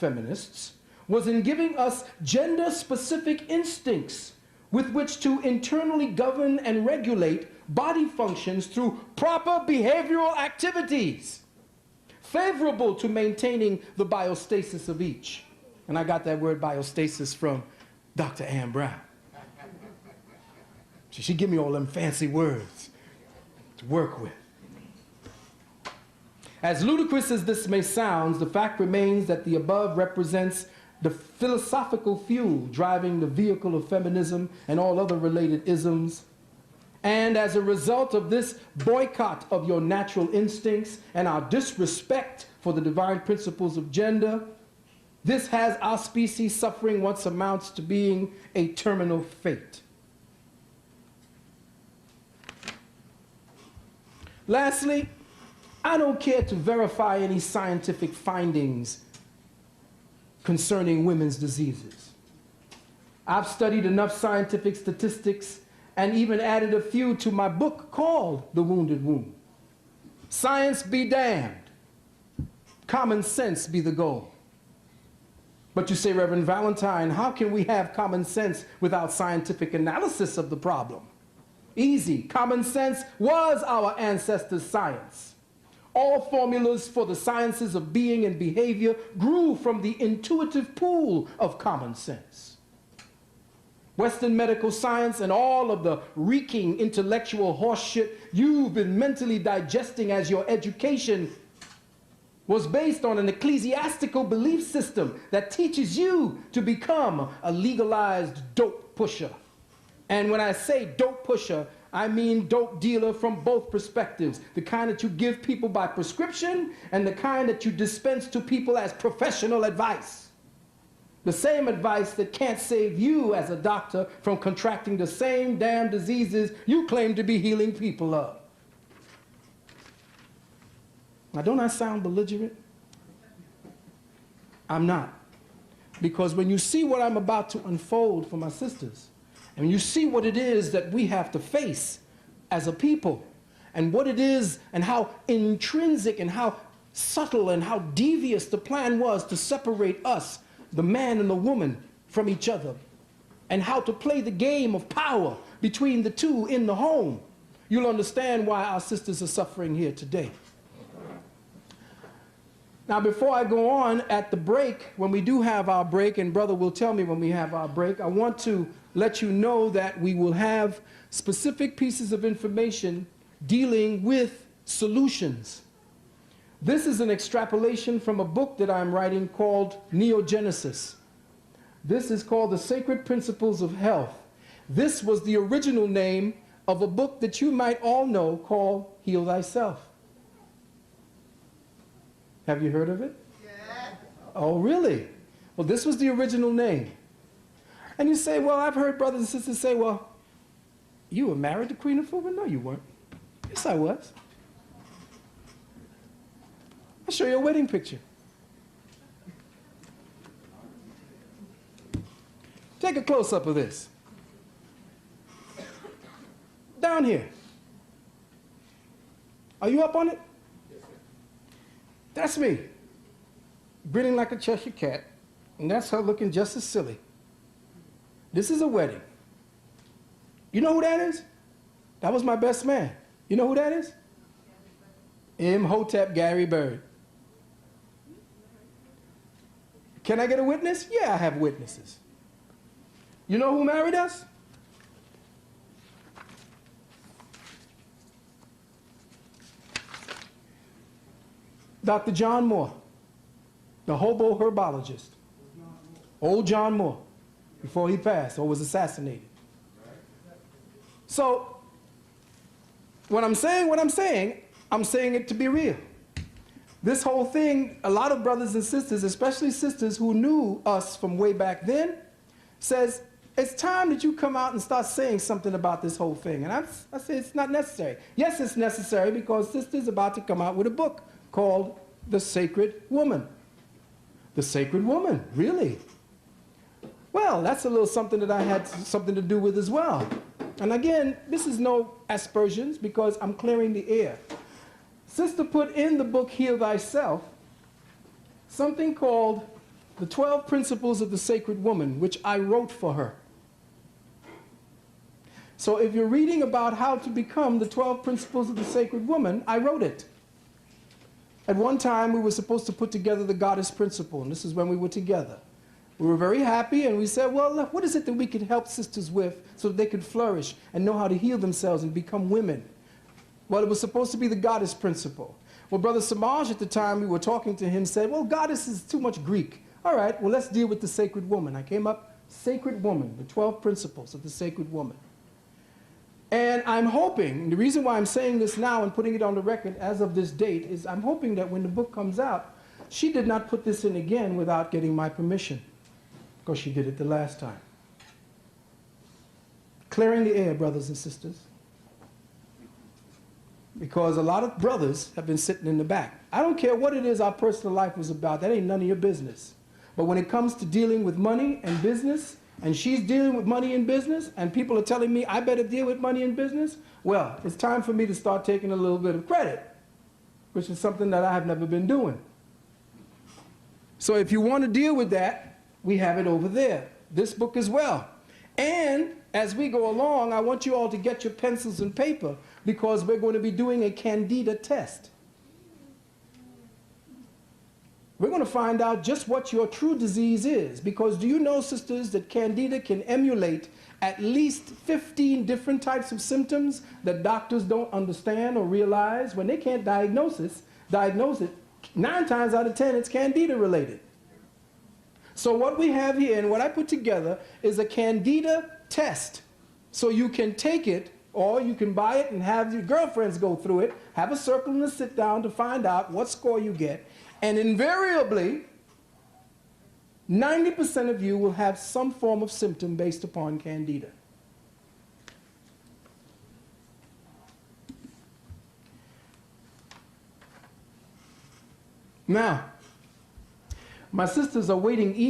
feminists, was in giving us gender-specific instincts with which to internally govern and regulate body functions through proper behavioral activities, favorable to maintaining the biostasis of each. And I got that word biostasis from Dr. Ann Brown. She give me all them fancy words to work with. As ludicrous as this may sound, the fact remains that the above represents the philosophical fuel driving the vehicle of feminism and all other related isms. And as a result of this boycott of your natural instincts and our disrespect for the divine principles of gender, this has our species suffering what amounts to being a terminal fate. Lastly, I don't care to verify any scientific findings concerning women's diseases. I've studied enough scientific statistics and even added a few to my book called The Wounded Womb. Science be damned. Common sense be the goal. But you say, Reverend Valentine, how can we have common sense without scientific analysis of the problem? Easy. Common sense was our ancestors' science. All formulas for the sciences of being and behavior grew from the intuitive pool of common sense. Western medical science and all of the reeking intellectual horseshit you've been mentally digesting as your education was based on an ecclesiastical belief system that teaches you to become a legalized dope pusher. And when I say dope pusher, I mean dope dealer from both perspectives. The kind that you give people by prescription and the kind that you dispense to people as professional advice. The same advice that can't save you as a doctor from contracting the same damn diseases you claim to be healing people of. Now, don't I sound belligerent? I'm not. Because when you see what I'm about to unfold for my sisters, and you see what it is that we have to face as a people, and what it is and how intrinsic and how subtle and how devious the plan was to separate us, the man and the woman, from each other, and how to play the game of power between the two in the home, you'll understand why our sisters are suffering here today. Now, before I go on, at the break, when we do have our break, and brother will tell me when we have our break, I want to let you know that we will have specific pieces of information dealing with solutions. This is an extrapolation from a book that I'm writing called Neogenesis. This is called The Sacred Principles of Health. This was the original name of a book that you might all know called Heal Thyself. Have you heard of it? Yeah. Oh, really? Well, this was the original name. And you say, well, I've heard brothers and sisters say, well, you were married to Queen Afua? No, you weren't. Yes, I was. I'll show you a wedding picture. Take a close-up of this. Down here. Are you up on it? Yes, sir. That's me. Grinning like a Cheshire cat. And that's her looking just as silly. This is a wedding. You know who that is? That was my best man. You know who that is? Imhotep Gary Bird. Can I get a witness? Yeah, I have witnesses. You know who married us? Dr. John Moore, the hobo herbologist. Old John Moore, before he passed or was assassinated. So, when I'm saying it to be real. This whole thing, a lot of brothers and sisters, especially sisters who knew us from way back then, says, it's time that you come out and start saying something about this whole thing. And I say it's not necessary. Yes, it's necessary because sister's about to come out with a book called The Sacred Woman. The Sacred Woman, really? Well, that's a little something that I had something to do with as well. And again, this is no aspersions because I'm clearing the air. Sister put in the book Heal Thyself something called the 12 principles of the sacred woman, which I wrote for her. So if you're reading about how to become the 12 principles of the sacred woman, I wrote it. At one time, we were supposed to put together the goddess principle, and this is when we were together. We were very happy, and we said, well, what is it that we could help sisters with so that they could flourish and know how to heal themselves and become women? Well, it was supposed to be the goddess principle. Well, Brother Samaj at the time, we were talking to him, said, well, goddess is too much Greek. All right, well, let's deal with the sacred woman. I came up, sacred woman, the 12 principles of the sacred woman. And I'm hoping, the reason why I'm saying this now and putting it on the record as of this date is I'm hoping that when the book comes out, she did not put this in again without getting my permission, because she did it the last time. Clearing the air, brothers and sisters. Because a lot of brothers have been sitting in the back. I don't care what it is our personal life was about. That ain't none of your business. But when it comes to dealing with money and business, and she's dealing with money and business, and people are telling me I better deal with money and business, well, it's time for me to start taking a little bit of credit, which is something that I have never been doing. So if you want to deal with that, we have it over there. This book as well. And as we go along, I want you all to get your pencils and paper, because we're going to be doing a Candida test. We're going to find out just what your true disease is, because do you know, sisters, that Candida can emulate at least 15 different types of symptoms that doctors don't understand or realize when they can't diagnose it. 9 times out of 10, it's Candida related. So what we have here and what I put together is a Candida test. So you can take it, or you can buy it and have your girlfriends go through it, have a circle and a sit down to find out what score you get. And invariably, 90% of you will have some form of symptom based upon Candida. Now, my sisters are waiting eagerly.